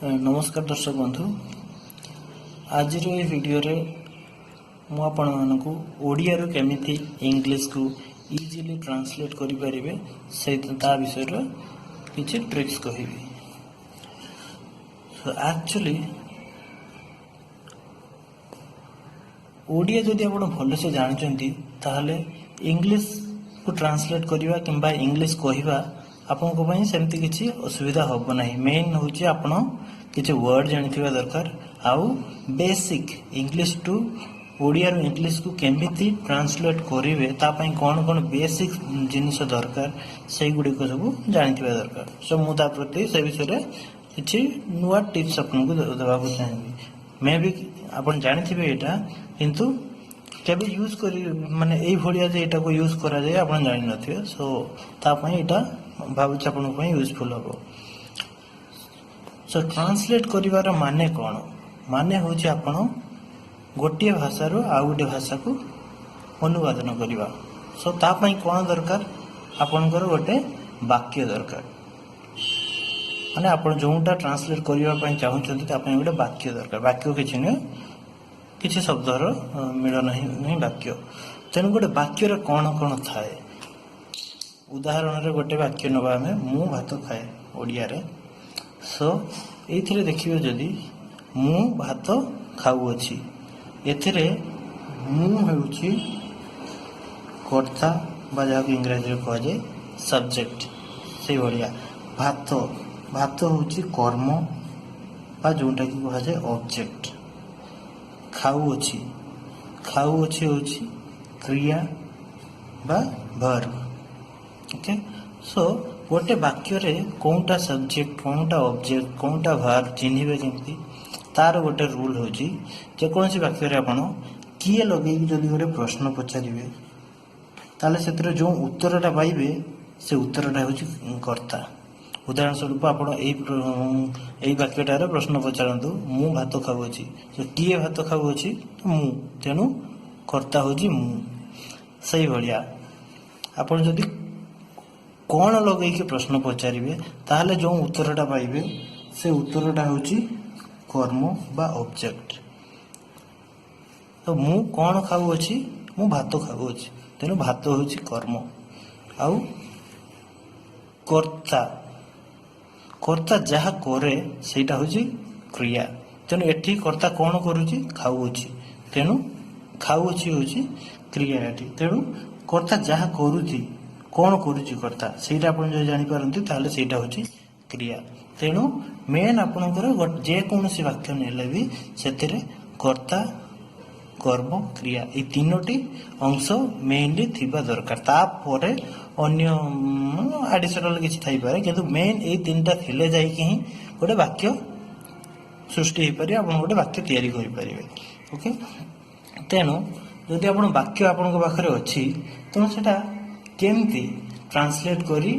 नमस्कार दर्शक बंधु आज वीडियो रे मु आपण मानकु ओडिया रो केमिति इंग्लिश को इजीली ट्रांसलेट करि परिबे से ता विषय रो किछि ट्रिक्स कहिबी। सो एक्चुअली ओडिया जदि आपण भल से जानचंती ताहले इंग्लिश को ट्रांसलेट करिवा किंबा इंग्लिश कहिबा आपन को पई सेमति किछि असुविधा होबो नाही। मेन होची आपण किछि वर्ड जानिथिबा दरकार आउ बेसिक इंग्लिश टू ओडिया रो इंग्लिश को केमिति ट्रांसलेट करिवे ता पई कोन कोन बेसिक जिनिस दरकार सेही गुडी को सब जानिथिबा दरकार। सो मुदा प्रति से विषय रे किछि नुवा टिप्स आपन को देबा को चाहेबी। मे भी आपन जानिथिबे एटा किंतु केबे यूज करी माने एई भलिया जे एटा को यूज करा जाय आपन जानि नथिबे। सो ता पई एटा भाबुछ आपन पई यूजफुल हो। सो ट्रांसलेट करिवार माने कोन माने होची आपण गोटे भाषा रो आ गोटे भाषा को अनुवादन करिवा। सो ता पई कोन दरकार आपनकर गोटे वाक्य दरकार माने आपण जोंटा ट्रांसलेट करिवा पई चाहू छथि ता पई गोटे वाक्य दरकार। वाक्य किछि नै किछि शब्द रो मिलन नहीं वाक्य तेन गोटे वाक्य रे कोन कोन थाए। उदाहरण रे गोटे वाक्य नबा हमें मु भात खाए ओडिया रे। सो एथिरे देखिबे जदी मु भात खाउ अछि एथिरे मु हेउछि कर्ता बा जाक इंग्लिश रे कह जाय सब्जेक्ट से ओडिया भात भात होछि कर्म बा जोंटा की कह जाय ऑब्जेक्ट। खाउ अछि होछि क्रिया बा वर्ब। ओके सो गोटे वाक्य रे कोनटा सब्जेक्ट कोनटा ऑब्जेक्ट कोनटा वर्ब चिन्हिबे केमती तार गोटे रूल होची जे कोनसी वाक्य रे आपण किए लगे जदि गोटे प्रश्न पचारिबे ताले सेतरे जो उत्तरटा पाइबे से उत्तरटा होची कर्ता। उदाहरण स्वरूप आपण एई वाक्यटारे प्रश्न पचारंतु मु भात खाउ अछि तो किए भात खाउ अछि तो मु तेनु कर्ता होची मु। सही भलिया आपण जदि कोन लगे कि प्रश्न पचारिबे ताहले जो उत्तरटा पाइबे से उत्तरटा होची कर्म बा ऑब्जेक्ट। तो मु कोन खाउ अछि मु भात खाउ अछि तेनु भात होची कर्म आउ कर्ता कर्ता जहा करे सेटा होची क्रिया। तेनु एठी कर्ता कोन करूची खाउ अछि तेनु खाउ अछि होची क्रिया एठी। तेनु कर्ता जहा करूची कोन करूची कर्ता सेटा आपण जे जानि परंती ताले सेटा होची क्रिया। तेनु मेन आपनकर जे कोनसी वाक्य नेले भी सेतिरे कर्ता कर्म क्रिया ए तीनोटी अंश मेनली थिबा दरकार। ता परे अन्य एडिशनल किछि थाई पारे किंतु मेन ए तीनटा थिले जाई कि गोटे वाक्य सृष्टि हे पारे आपण गोटे वाक्य तयारी करि परिबे। ओके तेनु जदि आपण वाक्य आपण को पाखरे अछि तो सेटा केमती ट्रांसलेट करी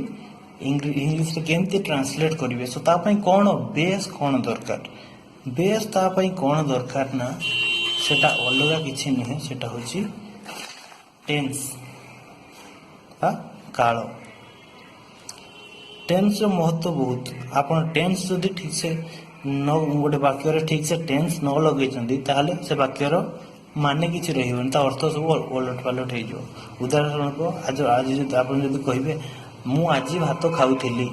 इंग्लिश रे केमती ट्रांसलेट करिवे। सो ता पई कोन बेस कोन दरकार बेस ता पई कोन दरकार ना सेटा अलगा किछि नहीं सेटा होची टेंस बा काल। टेंस रो महत्व बहुत आपण टेंस जदि ठीक से न गोटे वाक्य रे ठीक से टेंस न लगै चंदी ताले से वाक्य रो माने किछि रहिबन ता अर्थ सब ओलट पालट हे जो। उदाहरण को आज जदि आपण जदि कहिबे मु आजी भात खाउथिली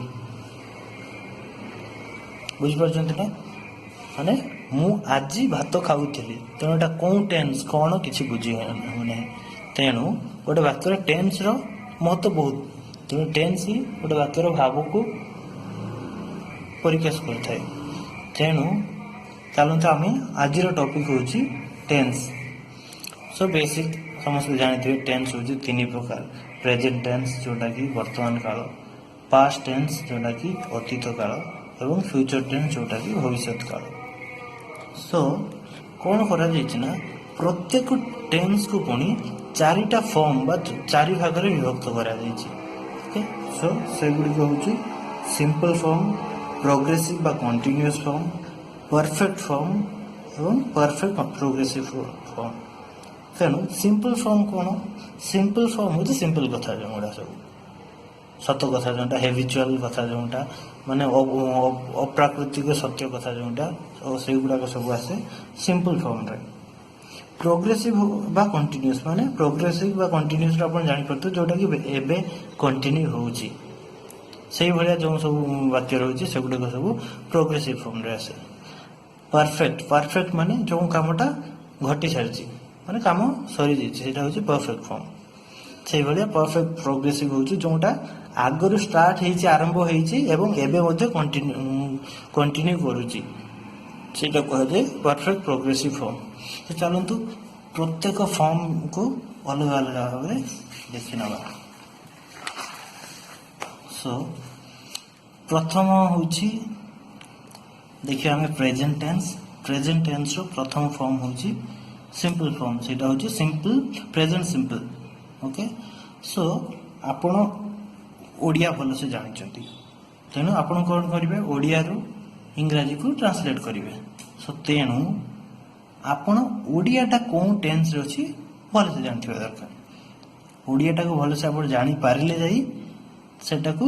बुझ परछंती ना माने मु आजी भात खाउथिली तेणु एटा कोन टेंस कोन किछि बुझी होने। तेणु गोटे वाक्य रे टेंस रो महत्व बहुत तेणु टेंस ही गोटे वाक्य रो भाव को परिकेश करथाय। तेणु चलंतु आमे आज रो टॉपिक होची टेंस। सो बेसिक समस्त जानिथिबे टेंस होची तीन प्रकार प्रेजेंट टेंस जोटा की वर्तमान काल पास्ट टेंस जोटा की अतीत काल एवं फ्यूचर टेंस जोटा की भविष्यत काल। सो कौन करा जायछि ना प्रत्येक टेंस को पुनी चारिटा फॉर्म बा चारि भाग रे विभक्त करा जायछि। ओके सो से गुडी को होछि सिंपल फॉर्म प्रोग्रेसिव बा कंटीन्यूअस फॉर्म परफेक्ट फॉर्म एवं परफेक्ट प्रोग्रेसिव फॉर्म। तेणु सिंपल फॉर्म कोन सिंपल फॉर्म होछि सिंपल कथा जोडा सब सत कथा जोटा हेबिचुअल कथा जोटा ମାନେ ଅପ୍ରାକୃତିକ ସତ୍ୟ କଥା ଯେଉଁଟା ସେଇଗୁଡ଼ାକ ସବୁ ଆସେ ସିମ୍ପଲ ଫର୍ମରେ। ପ୍ରୋଗ୍ରେସିଭ ବା କଣ୍ଟିନ୍ୟୁଅସ୍ ମାନେ ପ୍ରୋଗ୍ରେସିଭ ବା କଣ୍ଟିନ୍ୟୁଅସ୍ ଆପଣ ଜାଣିପାରୁଥିବେ ଯେଉଁଟାକି ଏବେ କଣ୍ଟିନ୍ୟୁ ହେଉଛି, ସେଇଭଳିଆ ଯେଉଁ ସବୁ ବାକ୍ୟ ରହିଛି ସେଗୁଡ଼ାକ ସବୁ ପ୍ରୋଗ୍ରେସିଭ ଫର୍ମରେ ଆସେ। ପରଫେକ୍ଟ, ପରଫେକ୍ଟ ମାନେ ଯେଉଁ କାମଟା ଘଟି ସାରିଛି, ମାନେ କାମ ସରିଯାଇଛି, ସେଇଟା ହେଉଛି ପରଫେକ୍ଟ ଫର୍ମ। ସେଇଭଳିଆ ପରଫେକ୍ଟ ପ୍ରୋଗ୍ରେସିଭ ହେଉଛି ଯେଉଁଟା ଆଗରୁ ଷ୍ଟାର୍ଟ ହେଇଛି, ଆରମ୍ଭ ହେଇଛି ଏବଂ ଏବେ ମଧ୍ୟ କଣ୍ଟିନ୍ୟୁ କରୁଛି, ସେଇଟା କୁହାଯାଏ ପରଫେକ୍ଟ ପ୍ରୋଗ୍ରେସିଭ ଫର୍ମ। ତ ଚାଲନ୍ତୁ ପ୍ରତ୍ୟେକ ଫର୍ମକୁ ଅଲଗା ଅଲଗା ଭାବରେ ଦେଖିନେବା। ସୋ ପ୍ରଥମ ହେଉଛି ଦେଖିବା ଆମେ ପ୍ରେଜେଣ୍ଟ ଟେନ୍ସ। ପ୍ରେଜେଣ୍ଟ ଟେନ୍ସର ପ୍ରଥମ ଫର୍ମ ହେଉଛି ସିମ୍ପଲ ଫର୍ମ, ସେଇଟା ହେଉଛି simple present simple. Okay, so ଆପଣ ଓଡ଼ିଆ ଭଲସେ ଜାଣିଛନ୍ତି, ତେଣୁ ଆପଣ କ'ଣ କରିବେ, ଓଡ଼ିଆରୁ ଇଂରାଜୀକୁ ଟ୍ରାନ୍ସଲେଟ୍ କରିବେ। ସୋ ତେଣୁ ଆପଣ ଓଡ଼ିଆଟା କେଉଁ ଟେନ୍ସରେ ଅଛି ଭଲସେ ଜାଣିଥିବା ଦରକାର। ଓଡ଼ିଆଟାକୁ ଭଲସେ ଆପଣ ଜାଣିପାରିଲେ ଯାଇ ସେଟାକୁ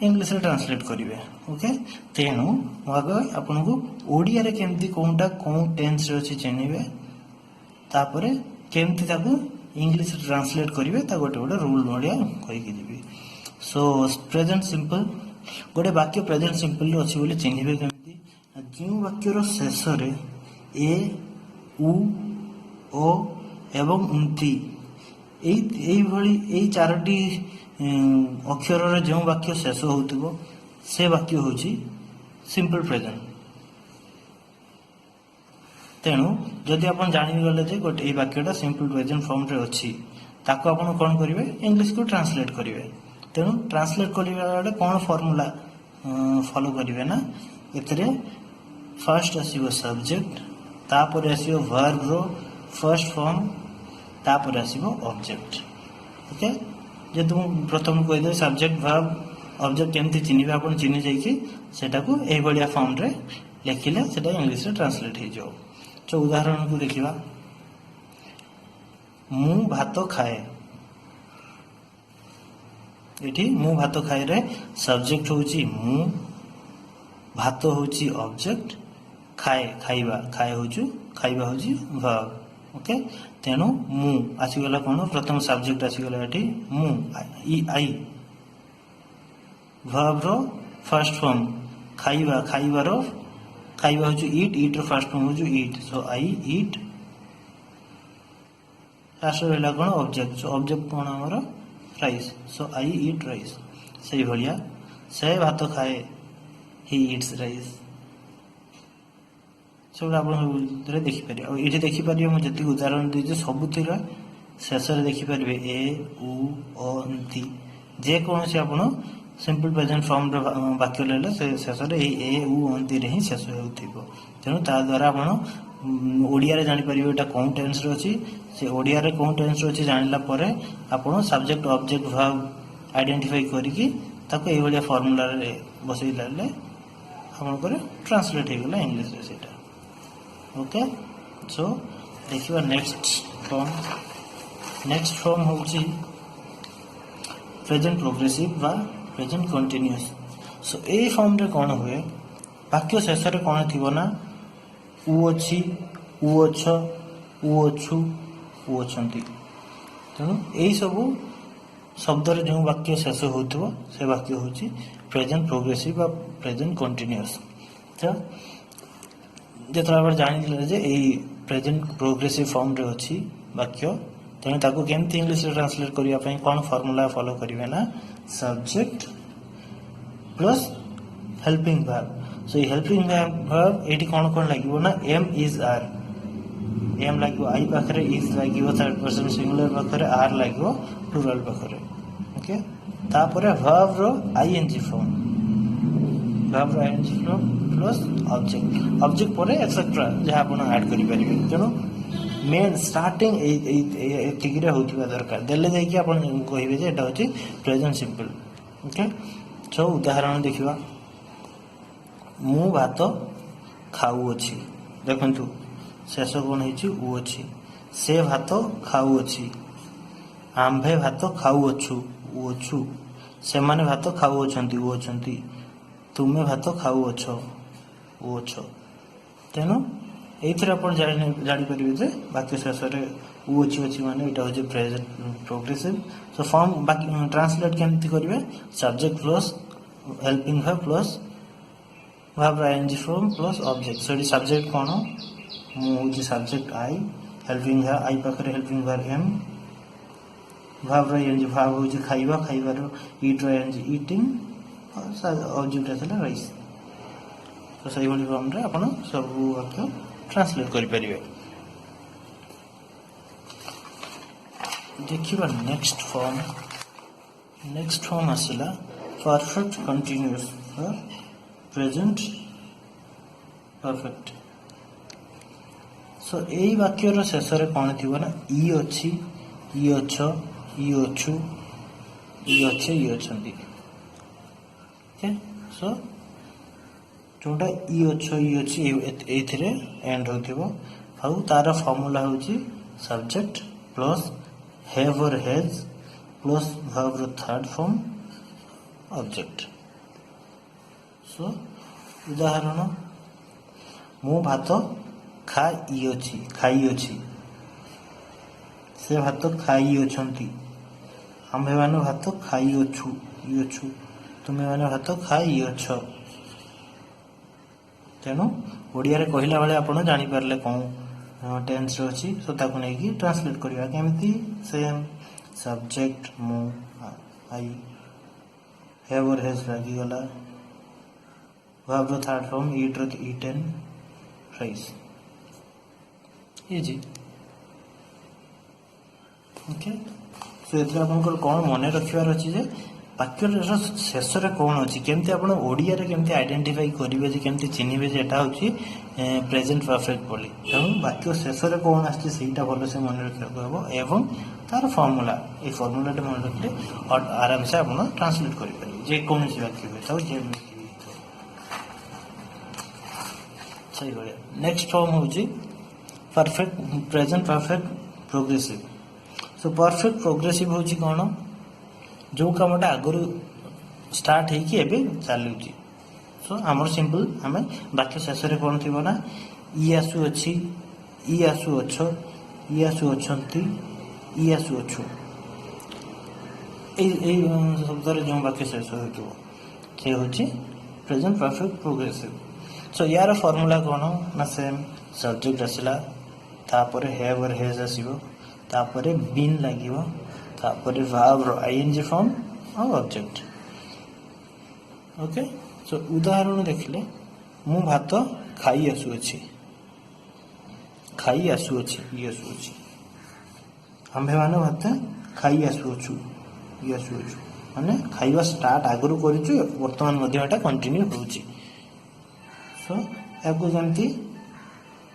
ଇଂଲିଶରେ ଟ୍ରାନ୍ସଲେଟ୍ କରିବେ। ଓକେ, ତେଣୁ ମୁଁ ଆଗ ଆପଣଙ୍କୁ ଓଡ଼ିଆରେ କେମିତି କେଉଁଟା କେଉଁ ଟେନ୍ସରେ ଅଛି ଚିହ୍ନିବେ, ତାପରେ କେମିତି ତାକୁ ଇଂଲିଶରେ ଟ୍ରାନ୍ସଲେଟ୍ କରିବେ, ତା ଗୋଟେ ଗୋଟେ ରୁଲ୍ ଭଳିଆ କହିକି ଯିବି। ସୋ ପ୍ରେଜେଣ୍ଟ ସିମ୍ପଲ, ଗୋଟେ ବାକ୍ୟ ପ୍ରେଜେଣ୍ଟ ସିମ୍ପଲରେ ଅଛି ବୋଲି ଚିହ୍ନିବେ କେମିତି, ଯେଉଁ ବାକ୍ୟର ଶେଷରେ ଏ, ଉ, ଓ ଏବଂ ଉନ୍ତି ଏଇଭଳି ଏଇ ଚାରୋଟି ଅକ୍ଷରରେ ଯେଉଁ ବାକ୍ୟ ଶେଷ ହେଉଥିବ ସେ ବାକ୍ୟ ହେଉଛି ସିମ୍ପଲ ପ୍ରେଜେଣ୍ଟ। ତେଣୁ ଯଦି ଆପଣ ଜାଣିଗଲେ ଯେ ଗୋଟେ ଏଇ ବାକ୍ୟଟା ସିମ୍ପଲ ପ୍ରେଜେଣ୍ଟ ଫର୍ମରେ ଅଛି, ତାକୁ ଆପଣ କ'ଣ କରିବେ, ଇଂଲିଶକୁ ଟ୍ରାନ୍ସଲେଟ୍ କରିବେ। ତେଣୁ ଟ୍ରାନ୍ସଲେଟ୍ କରିବା ବେଳେ କ'ଣ ଫର୍ମୁଲା ଫଲୋ କରିବେ ନା, ଏଥିରେ ଫାର୍ଷ୍ଟ ଆସିବ ସବଜେକ୍ଟ, ତାପରେ ଆସିବ ଭର୍ବର ଫର୍ଷ୍ଟ ଫର୍ମ, ତାପରେ ଆସିବ ଅବଜେକ୍ଟ। ଓକେ, ଯେହେତୁ ମୁଁ ପ୍ରଥମେ କହିଦେବି ସବଜେକ୍ଟ ଭର୍ବ ଅବଜେକ୍ଟ କେମିତି ଚିହ୍ନିବେ, ଆପଣ ଚିହ୍ନି ଯାଇକି ସେଟାକୁ ଏଇଭଳିଆ ଫର୍ମରେ ଲେଖିଲେ ସେଟା ଇଂଲିଶରେ ଟ୍ରାନ୍ସଲେଟ୍ ହେଇଯିବ। ତ ଉଦାହରଣକୁ ଦେଖିବା, ମୁଁ ଭାତ ଖାଏ। ଏଠି ମୁଁ ଭାତ ଖାଏରେ ସବଜେକ୍ଟ ହେଉଛି ମୁଁ, ଭାତ ହେଉଛି ଅବଜେକ୍ଟ, ଖାଏ ଖାଇବା, ଖାଇବା ହେଉଛି ଭର୍ବ। ଓକେ, ତେଣୁ ମୁଁ ଆସିଗଲା କ'ଣ, ପ୍ରଥମ ସବଜେକ୍ଟ ଆସିଗଲା ଏଠି ମୁଁ, ଆଇ, ଭର୍ବର ଫାର୍ଷ୍ଟ ଫର୍ମ ଖାଇବା, ଖାଇବା ହେଉଛି ଇଟ୍, ଇଟ୍ର ଫାର୍ଷ୍ଟ ଫର୍ମ ହେଉଛି eat. So I eat, last ରହିଲା କ'ଣ ଅବଜେକ୍ଟ। ସୋ ଅବଜେକ୍ଟ କ'ଣ ଆମର rice. So I eat rice. ସେଇଭଳିଆ ସେ ଭାତ ଖାଏ, ହି ଇଟ୍ସ ରାଇସ୍। ସେଗୁଡ଼ା ଆପଣ ସବୁଥିରେ ଦେଖିପାରିବେ। ଆଉ ଏଇଠି ଦେଖିପାରିବେ ମୁଁ ଯେତିକି ଉଦାହରଣ ଦେଇଛି ସବୁଥିରେ ଶେଷରେ ଦେଖିପାରିବେ ଏ, ଉ, ଅ, ନ୍ତି। ଯେକୌଣସି ଆପଣ ସିମ୍ପଲ ପ୍ରେଜେଣ୍ଟ ଫର୍ମର ବାକ୍ୟ ନେଲେ ସେ ଶେଷରେ ଏଇ ଏ, ଉ, ଅନ୍ତିରେ ହିଁ ଶେଷ ହେଉଥିବ। ତେଣୁ ତା ଦ୍ୱାରା ଆପଣ ଓଡ଼ିଆରେ ଜାଣିପାରିବେ ଏଇଟା କେଉଁ ଟେନ୍ସରେ ଅଛି। ସେ ଓଡ଼ିଆରେ କେଉଁ ଟେନ୍ସରେ ଅଛି ଜାଣିଲା ପରେ ଆପଣ ସବଜେକ୍ଟ ଅବଜେକ୍ଟ ଭର୍ବ ଆଇଡେଣ୍ଟିଫାଇ କରିକି ତାକୁ ଏଇଭଳିଆ ଫର୍ମୁଲାରେ ବସେଇ ଦେଲେ ଆପଣଙ୍କର ଟ୍ରାନ୍ସଲେଟ୍ ହେଇଗଲା ଇଂଲିଶରେ ସେଇଟା। ଓକେ, ସୋ ଦେଖିବା ନେକ୍ସଟ ଫର୍ମ ହେଉଛି ପ୍ରେଜେଣ୍ଟ ପ୍ରୋଗ୍ରେସିଭ ବା ପ୍ରେଜେଣ୍ଟ କଣ୍ଟିନ୍ୟୁଅସ୍। ସୋ ଏଇ ଫର୍ମରେ କ'ଣ ହୁଏ, ବାକ୍ୟ ଶେଷରେ କ'ଣ ଥିବ ନା ଉ ଅଛି, ଉ ଅଛ, ଉ ଅଛୁ, ଉ ଅଛନ୍ତି। ତେଣୁ ଏଇସବୁ ଶବ୍ଦରେ ଯେଉଁ ବାକ୍ୟ ଶେଷ ହେଉଥିବ ସେ ବାକ୍ୟ ହେଉଛି ପ୍ରେଜେଣ୍ଟ ପ୍ରୋଗ୍ରେସିଭ ବା ପ୍ରେଜେଣ୍ଟ କଣ୍ଟିନ୍ୟୁଅସ୍। ତ ଯେତେବେଳେ ଆପଣ ଜାଣିଥିଲେ ଯେ ଏଇ ପ୍ରେଜେଣ୍ଟ ପ୍ରୋଗ୍ରେସିଭ ଫର୍ମରେ ଅଛି ବାକ୍ୟ, ତେଣୁ ତାକୁ କେମିତି ଇଂଲିଶରେ ଟ୍ରାନ୍ସଲେଟ୍ କରିବା ପାଇଁ କ'ଣ ଫର୍ମୁଲା ଫଲୋ କରିବେ ନା subject plus helping verb. So ଏଇ ହେଲ୍ପିଂ ଭର୍ବ ଏଇଠି କ'ଣ ଲାଗିବ ନା ଏମ୍ ଇଜ୍ ଆର୍, ଏମ୍ ଲାଗିବ ଆଇ ପାଖରେ, ଇଜ୍ ଲାଗିବ ଥାର୍ଡ ପର୍ସନ ସିଙ୍ଗୁଲାର ପାଖରେ, ଆର୍ ଲାଗିବ ପ୍ଲୁରାଲ ପାଖରେ। ଓକେ, ତାପରେ ଭର୍ବର ଆଇଏନଜି ଫର୍ମ, ଭର୍ବର ଆଇଏନଜି ଫର୍ମ ପ୍ଲସ୍ ଅବଜେକ୍ଟ ପରେ ଏକ୍ସେଟ୍ରା ଯାହା ଆପଣ ଆଡ୍ କରିପାରିବେ। ତେଣୁ ମେନ୍ ଷ୍ଟାର୍ଟିଂ ଏତିକିରେ ହେଉଥିବା ଦରକାର, ଦେଲେ ଯାଇକି ଆପଣ କହିବେ ଯେ ଏଇଟା ହେଉଛି ପ୍ରେଜେଣ୍ଟ ସିମ୍ପଲ। ଓକେ, ସୋ ଉଦାହରଣ ଦେଖିବା, ମୁଁ ଭାତ ଖାଉଅଛି। ଦେଖନ୍ତୁ ଶେଷ କ'ଣ ହେଇଛି ଉ ଅଛି, ସେ ଭାତ ଖାଉଅଛି, ଆମ୍ଭେ ଭାତ ଖାଉଅଛୁ, ଉ ଅଛୁ, ସେମାନେ ଭାତ ଖାଉଅଛନ୍ତି, ଉ ଅଛନ୍ତି, ତୁମେ ଭାତ ଖାଉଅଛ ଉଅଛ। ତେଣୁ ଏଇଥିରେ ଆପଣ ଜାଣିପାରିବେ ଯେ ବାକ୍ୟ ଶେଷରେ ଉ ଅଛି ମାନେ ଏଇଟା ହେଉଛି ପ୍ରେଜେଣ୍ଟ ପ୍ରୋଗ୍ରେସିଭ। ସୋ ଫର୍ମ ବାକି ଟ୍ରାନ୍ସଲେଟ୍ କେମିତି କରିବେ? Subject plus helping verb plus verb ING form plus object. ସେଠି ସବଜେକ୍ଟ କ'ଣ? ମୁଁ ହେଉଛି subject I, helping verb I ପାଖରେ ହେଲ୍ପିଂ ଭାର୍ବ ଏମ୍, ଭାର୍ବର ଆଇଏନଜି ଭାର୍ବ ହେଉଛି ଖାଇବା, ଖାଇବାର ଇଟ୍ର ଆଇଏନଜି ଇଟିଂ, ଅବଜେକ୍ଟ ଆସିଲା ରାଇସ୍। ତ ସେଇଭଳି ଫର୍ମରେ ଆପଣ ସବୁ ବାକ୍ୟ ଟ୍ରାନ୍ସଲେଟ୍ କରିପାରିବେ। ଦେଖିବା ନେକ୍ସଟ ଫର୍ମ ଆସିଲା perfect continuous present perfect. So ଏଇ ବାକ୍ୟର ଶେଷରେ କ'ଣ ଥିବ ନା ଇ ଅଛି, ଇ ଅଛ, ଇ ଅଛୁ, ଇ ଅଛେ, ଇ ଅଛନ୍ତି। ଓକେ, ସୋ ଯେଉଁଟା ଇ ଅଛ ଇ ଅଛି ଏଇଥିରେ ଏଣ୍ଡ ହେଉଥିବ। ଆଉ ତାର ଫର୍ମୁଲା ହେଉଛି subject plus have or has plus ଭାର୍ବର ଥାର୍ଡ ଫର୍ମ ଅବଜେକ୍ଟ। ସୋ ଉଦାହରଣ, ମୁଁ ଭାତ ଖାଇଅଛି, ସେ ଭାତ ଖାଇଅଛନ୍ତି, ଆମ୍ଭେମାନେ ଭାତ ଖାଇଅଛୁ, ଇଅଛୁ, ତୁମେମାନେ ଭାତ ଖାଇଅଛ। ତେଣୁ ଓଡ଼ିଆରେ କହିଲା ବେଳେ ଆପଣ ଜାଣିପାରିଲେ କ'ଣ ଟେନ୍ସରେ ଅଛି। ସୋ ତାକୁ ନେଇକି ଟ୍ରାନ୍ସଲେଟ୍ କରିବା କେମିତି? ସେମ୍ ସବଜେକ୍ଟ ମୁଁ ଆଇ, ହେଭ୍ ଅର୍ ହେଜ୍ ଲାଗିଗଲା, ଭାର୍ବର ଥାର୍ଡ ଫର୍ମ ଇଟ୍ର eaten, rice. Easy. Okay, so ଏଥିରେ ଆପଣଙ୍କର କ'ଣ ମନେ ରଖିବାର ଅଛି ଯେ ବାକ୍ୟର ଶେଷରେ କ'ଣ ଅଛି, କେମିତି ଆପଣ ଓଡ଼ିଆରେ କେମିତି ଆଇଡେଣ୍ଟିଫାଇ କରିବେ ଯେ କେମିତି ଚିହ୍ନିବେ ଯେ ଏଟା ହେଉଛି ପ୍ରେଜେଣ୍ଟ ପରଫେକ୍ଟ ବୋଲି। ତେଣୁ ବାକ୍ୟ ଶେଷରେ କ'ଣ ଆସିଛି ସେଇଟା ଭଲସେ ମନେ ରଖିବାକୁ ହେବ ଏବଂ ତାର ଫର୍ମୁଲା, ଏଇ ଫର୍ମୁଲାଟା ମନେ ରଖିଲେ ଆରାମସେ ଆପଣ ଟ୍ରାନ୍ସଲେଟ୍ କରିପାରିବେ ଯେକୌଣସି ବାକ୍ୟ ହୋଇଥାଉ ଯେମିତି ହୋଇଥାଉ। ସେଇଭଳିଆ ନେକ୍ସଟ ଫର୍ମ ହେଉଛି perfect present perfect progressive. So perfect progressive ହେଉଛି କ'ଣ? ଯେଉଁ କାମଟା ଆଗରୁ ଷ୍ଟାର୍ଟ ହେଇକି ଏବେ ଚାଲୁଛି। ସୋ ଆମର ସିମ୍ପଲ୍, ଆମେ ବାକ୍ୟ ଶେଷରେ କ'ଣ ଥିବ ନା ଇ ଆସୁଅଛି, ଇ ଆସୁଅଛ, ଇ ଆସୁଅଛନ୍ତି, ଇ ଆସୁଅଛୁ। ଏଇ ଶବ୍ଦରେ ଯେଉଁ ବାକ୍ୟ ଶେଷ ହେଉଥିବ ସେ ହେଉଛି ପ୍ରେଜେଣ୍ଟ ପରଫେକ୍ଟ ପ୍ରୋଗ୍ରେସିଭ। ସୋ ୟାର ଫର୍ମୁଲା କ'ଣ ନା ସେମ୍ ସବଜେକ୍ଟ ଆସିଲା, ତାପରେ ହେଭ୍ ଅର୍ ହେଜ୍ ଆସିବ, ତାପରେ ବିନ୍ ଲାଗିବ, ତାପରେ ଭାର୍ବର ଆଇଏନଜି ଫର୍ମ ଆଉ ଅବଜେକ୍ଟ। ଓକେ, ସୋ ଉଦାହରଣ ଦେଖିଲେ, ମୁଁ ଭାତ ଖାଇ ଆସୁଅଛି, ଇ ଆସୁଅଛି, ଆମ୍ଭେମାନେ ଭାତ ଖାଇ ଆସୁଅଛୁ, ଇ ଆସୁଅଛୁ। ମାନେ ଖାଇବା ଷ୍ଟାର୍ଟ ଆଗରୁ କରିଛୁ, ବର୍ତ୍ତମାନ ମଧ୍ୟ ଏଟା କଣ୍ଟିନ୍ୟୁ ହେଉଛି। ସୋ ଏହାକୁ ଯେମିତି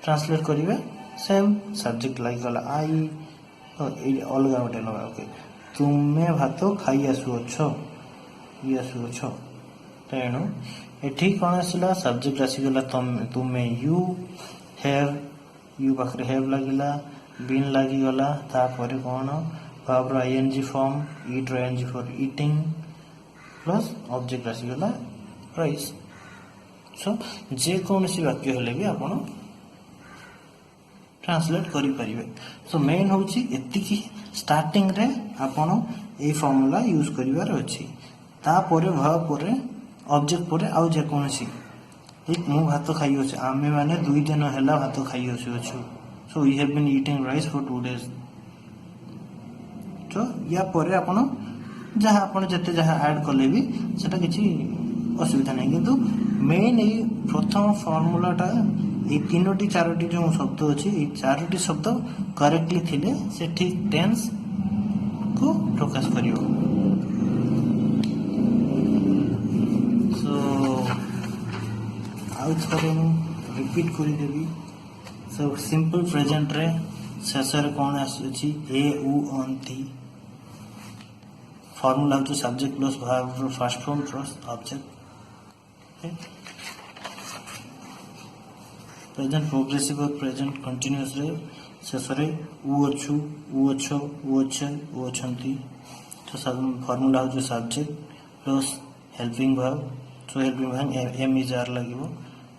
ଟ୍ରାନ୍ସଲେଟ୍ କରିବେ ସେମ୍ ସବଜେକ୍ଟ ଲାଗିଗଲା ଆଇ, ଏଇ ଅଲଗା ଗୋଟେ ଲଗା। ଓକେ, ତୁମେ ଭାତ ଖାଇ ଆସୁଅଛ, ଇ ଆସୁଅଛ। ତେଣୁ ଏଠି କ'ଣ ଆସିଲା? ସବଜେକ୍ଟ ଆସିଗଲା ତୁମେ, ୟୁ, ହେଭ୍, ୟୁ ପାଖରେ ହେଭ୍ ଲାଗିଲା, ବିନ୍ ଲାଗିଗଲା, ତାପରେ କ'ଣ ଭାର୍ବର ଆଇଏନଜି ଫର୍ମ, ଇଟ୍ର ING for eating plus object ଆସିଗଲା ରାଇସ୍। ସୋ ଯେକୌଣସି ବାକ୍ୟ ହେଲେ ବି ଆପଣ ଟ୍ରାନ୍ସଲେଟ୍ କରିପାରିବେ। ସୋ ମେନ୍ ହେଉଛି ଏତିକି, ଷ୍ଟାର୍ଟିଂରେ ଆପଣ ଏଇ ଫର୍ମୁଲା ୟୁଜ୍ କରିବାର ଅଛି। ତାପରେ ଭାର୍ବ ପରେ ଅବଜେକ୍ଟ ପରେ ଆଉ ଯେକୌଣସି, ମୁଁ ଭାତ ଖାଇଅଛି, ଆମେମାନେ 2 ଦିନ ହେଲା ଭାତ ଖାଇ ଆସୁଅଛୁ। So we have been eating rice for 2 days। ତ ୟା ପରେ ଆପଣ ଯେତେ ଯାହା ଆଡ଼୍ କଲେ ବି ସେଟା କିଛି ଅସୁବିଧା ନାହିଁ। କିନ୍ତୁ ମେନ୍ ଏଇ ପ୍ରଥମ ଫର୍ମୁଲାଟା, ଏଇ 3ଟି 4ଟି ଯେଉଁ ଶବ୍ଦ ଅଛି, ଏଇ 4ଟି ଶବ୍ଦ କରେକ୍ଟଲି ଥିଲେ ସେ ଠିକ୍ ଟେନ୍ସକୁ ପ୍ରକାଶ କରିବ। ସୋ ଆଉ ଥରେ ମୁଁ ରିପିଟ୍ କରିଦେବି। ସୋ ସିମ୍ପଲ୍ ପ୍ରେଜେଣ୍ଟରେ ଶେଷରେ କ'ଣ ଆସୁଛି? ଏ, ଉ, ଅନ୍ତି। ଫର୍ମୁଲା ହେଉଛି ସବଜେକ୍ଟ ପ୍ଲସ୍ ଭାର୍ବର first form plus object. Present progressive और ପ୍ରେଜେଣ୍ଟ କଣ୍ଟିନ୍ୟୁଅସରେ ଶେଷରେ ଉ ଅଛୁ, ଉ ଅଛ, ଉ ଅଛେ, ଉ ଅଛନ୍ତି। ତ ଫର୍ମୁଲା ହେଉଛି subject plus helping verb so helping verb am is are लगे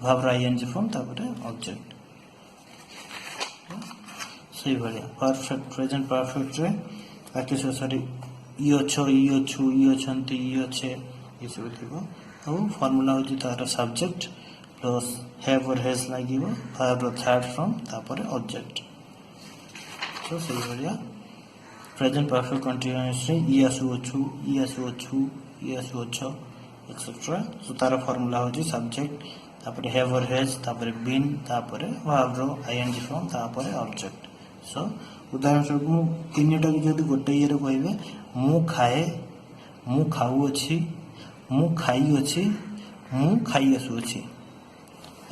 भाव आईएनजी फॉर्म तापर ऑब्जेक्ट सही भाया परफेक्ट प्रेजेंट परफेक्ट रे बाकी शेष इ अच्छो इ अच्छु इ अच्छंती इ अच्छे ये सब थी और फॉर्मूला होची तार सब्जेक्ट प्लस हैव और हैज लागिवो भाव थर्ड फॉर्म तापर ऑब्जेक्ट तो सही भाया प्रेजेंट परफेक्ट कंटीन्यूअस रे इ आसुअछु इ आसुअछु इ आसुअछो एक्सेट्रा सो तार फॉर्मूला होची सब्जेक्ट तापर हैव और हैज तापर बीन तापर भाव आईएनजी फॉर्म तापर ऑब्जेक्ट सो उदाहरण स्वरूप मु तीनटा जदि गोटे ये कहबे मु खाए मु खाऊ अछि मु खाई अछि मु खाई आसु अछि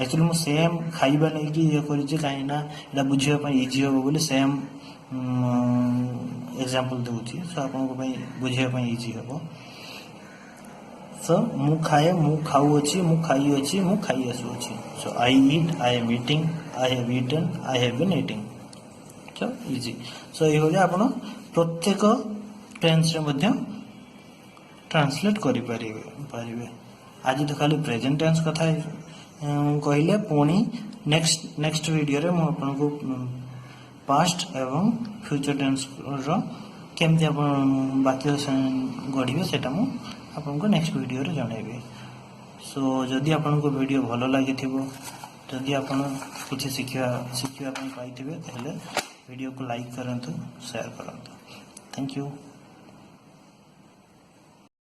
एक्चुअली मु सेम खाइबा नै कि ये करि जे काहे ना एटा बुझिया पई इजी हो बोली सेम एग्जांपल देउछि सो आपन को पई बुझिया पई इजी हो सो मु खाए मु खाऊ अछि मु खाई अछि मु खाई आसु अछि so I eat I am eating I have eaten I have been eating so easy so ये हो आपण प्रत्येक टेंस रे मध्ये ट्रांसलेट करि परिबे आज तो खाली प्रेजेंट टेंस कथा कहले पुणी नेक्स्ट वीडियो रे मु आपन को पास्ट एवं फ्यूचर टेंस रो केमति आपन वाक्य गढ़िबे सेटा मु आपन को नेक्स्ट वीडियो रे जणाइबे सो जदि आपन को वीडियो भलो लागिथिबो जदि आपन किछि शिखिया पई पाइथिबे ताले वीडियो को लाइक करंतु शेयर करंतु थैंक यू।